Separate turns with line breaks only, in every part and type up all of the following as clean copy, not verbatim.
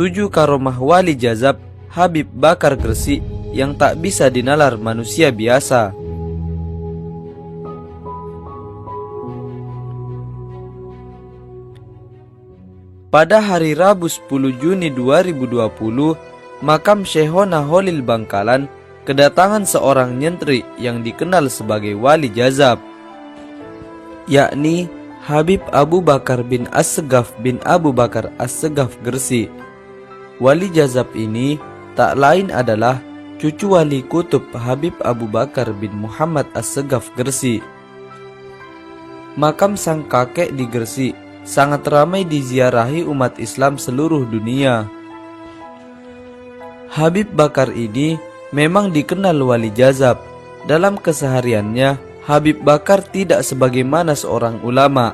7 karomah wali jazab Habib Bakar Gresik yang tak bisa dinalar manusia biasa. Pada hari Rabu 10 Juni 2020, makam Syekhona Holil Bangkalan kedatangan seorang nyentri yang dikenal sebagai wali jazab, yakni Habib Abu Bakar bin As-Segaf bin Abu Bakar As-Segaf Gresik. Wali jazab ini tak lain adalah cucu wali kutub Habib Abu Bakar bin Muhammad As-Segaf Gresik. Makam sang kakek di Gresik sangat ramai diziarahi umat Islam seluruh dunia. Habib Bakar ini memang dikenal wali jazab. Dalam kesehariannya, Habib Bakar tidak sebagaimana seorang ulama.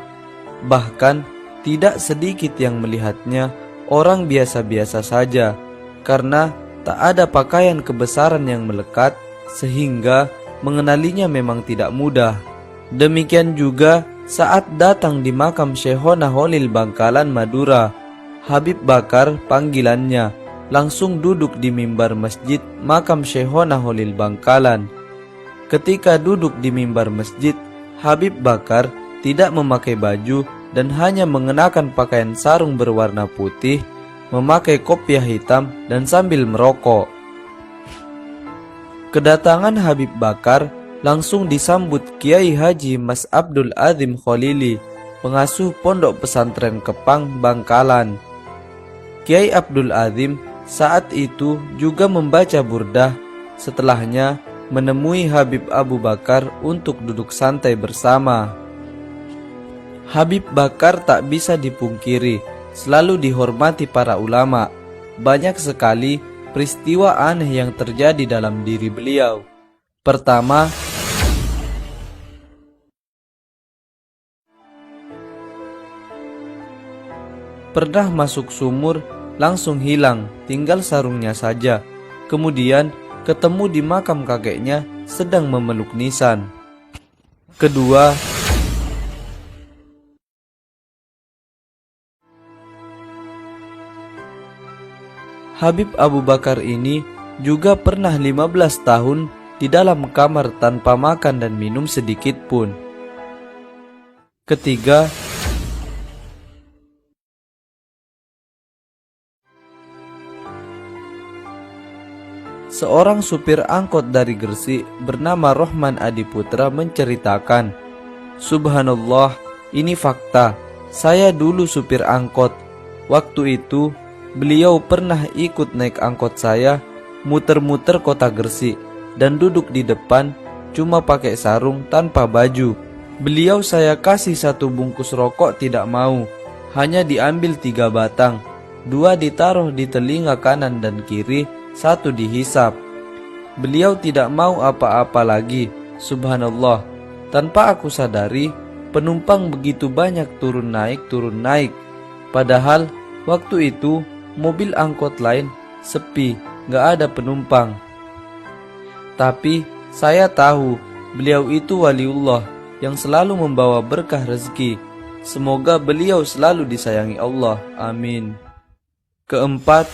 Bahkan tidak sedikit yang melihatnya orang biasa-biasa saja, karena tak ada pakaian kebesaran yang melekat, sehingga mengenalinya memang tidak mudah. Demikian juga saat datang di makam Syekhona Holil Bangkalan, Madura, Habib Bakar panggilannya langsung duduk di mimbar masjid makam Syekhona Holil Bangkalan. Ketika duduk di mimbar masjid, Habib Bakar tidak memakai baju dan hanya mengenakan pakaian sarung berwarna putih, memakai kopiah hitam dan sambil merokok. Kedatangan Habib Bakar langsung disambut Kiai Haji Mas Abdul Adzim Kholili, pengasuh Pondok Pesantren Kepang, Bangkalan. Kiai Abdul Adzim saat itu juga membaca burdah. Setelahnya menemui Habib Abu Bakar untuk duduk santai bersama. Habib Bakar tak bisa dipungkiri, selalu dihormati para ulama. Banyak sekali peristiwa aneh yang terjadi dalam diri beliau. Pertama, pernah masuk sumur langsung hilang, tinggal sarungnya saja. Kemudian ketemu di makam kakeknya sedang memeluk nisan. Kedua, Habib Abu Bakar ini juga pernah 15 tahun di dalam kamar tanpa makan dan minum sedikit pun. Ketiga, seorang supir angkot dari Gresik bernama Rohman Adiputra menceritakan, "Subhanallah, ini fakta. Saya dulu supir angkot. Waktu itu beliau pernah ikut naik angkot saya muter-muter kota Gresik dan duduk di depan cuma pakai sarung tanpa baju. Beliau saya kasih 1 bungkus rokok tidak mau, hanya diambil 3 batang, 2 ditaruh di telinga kanan dan kiri, 1 dihisap. Beliau tidak mau apa-apa lagi. Subhanallah, tanpa aku sadari penumpang begitu banyak turun naik. Padahal waktu itu mobil angkot lain sepi, gak ada penumpang. Tapi saya tahu beliau itu waliullah yang selalu membawa berkah rezeki. Semoga beliau selalu disayangi Allah. Amin." Keempat,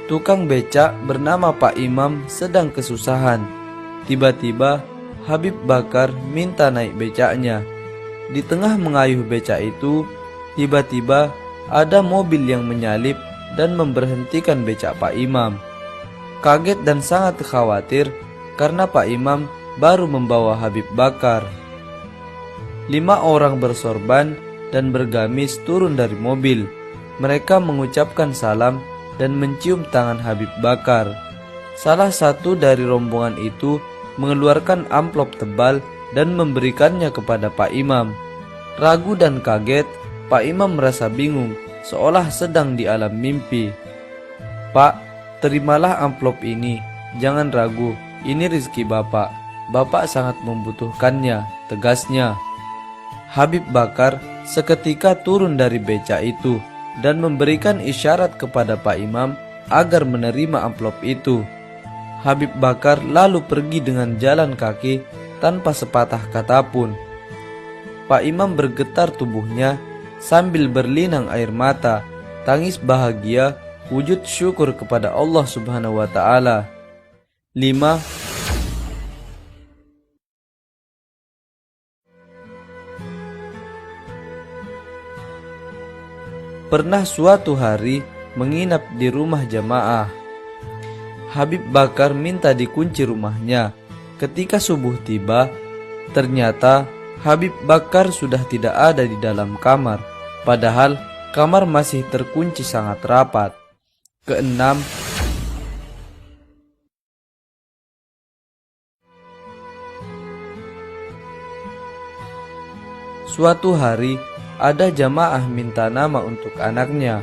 tukang becak bernama Pak Imam sedang kesusahan. Tiba-tiba Habib Bakar minta naik becaknya. Di tengah mengayuh becak itu, tiba-tiba ada mobil yang menyalip dan memberhentikan becak Pak Imam. Kaget dan sangat khawatir karena Pak Imam baru membawa Habib Bakar. 5 orang bersorban dan bergamis turun dari mobil. Mereka mengucapkan salam dan mencium tangan Habib Bakar. Salah satu dari rombongan itu mengeluarkan amplop tebal dan memberikannya kepada Pak Imam. Ragu dan kaget, Pak Imam merasa bingung, seolah sedang di alam mimpi. "Pak, terimalah amplop ini, jangan ragu, ini rezeki Bapak. Bapak sangat membutuhkannya," tegasnya. Habib Bakar seketika turun dari becak itu dan memberikan isyarat kepada Pak Imam agar menerima amplop itu. Habib Bakar lalu pergi dengan jalan kaki tanpa sepatah kata pun. Pak Imam bergetar tubuhnya sambil berlinang air mata, tangis bahagia, wujud syukur kepada Allah Subhanahu wa Ta'ala. 5. Pernah suatu hari menginap di rumah jamaah. Habib Bakar minta dikunci rumahnya. Ketika subuh tiba, ternyata Habib Bakar sudah tidak ada di dalam kamar, padahal kamar masih terkunci sangat rapat. Keenam, suatu hari ada jamaah minta nama untuk anaknya.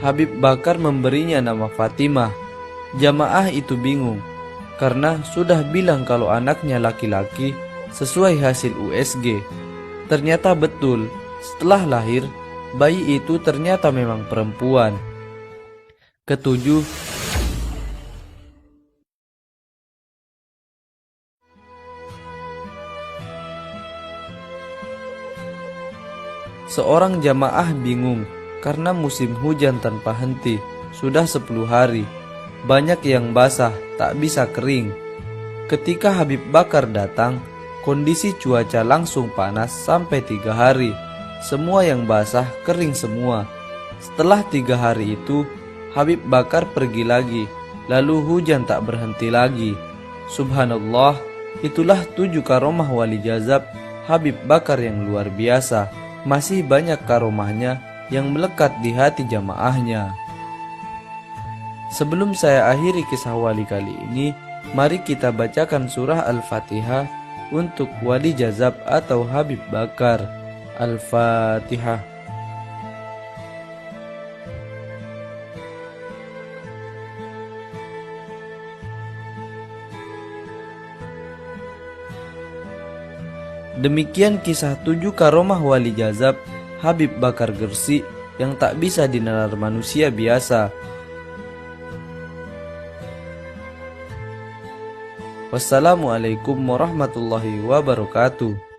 Habib Bakar memberinya nama Fatimah. Jamaah itu bingung karena sudah bilang kalau anaknya laki-laki sesuai hasil USG. Ternyata betul, setelah lahir bayi itu ternyata memang perempuan. Ketujuh, seorang jamaah bingung karena musim hujan tanpa henti sudah 10 hari. Banyak yang basah, tak bisa kering. Ketika Habib Bakar datang, kondisi cuaca langsung panas sampai 3 hari. Semua yang basah kering semua. Setelah 3 hari itu, Habib Bakar pergi lagi, lalu hujan tak berhenti lagi. Subhanallah, itulah 7 karomah wali jazab Habib Bakar yang luar biasa. Masih banyak karomahnya yang melekat di hati jamaahnya. Sebelum saya akhiri kisah wali kali ini, mari kita bacakan surah Al-Fatihah untuk wali jazab atau Habib Bakar. Al-Fatihah. Demikian kisah 7 karomah wali jazab Habib Bakar Gresik yang tak bisa dinalar manusia biasa. Wassalamualaikum warahmatullahi wabarakatuh.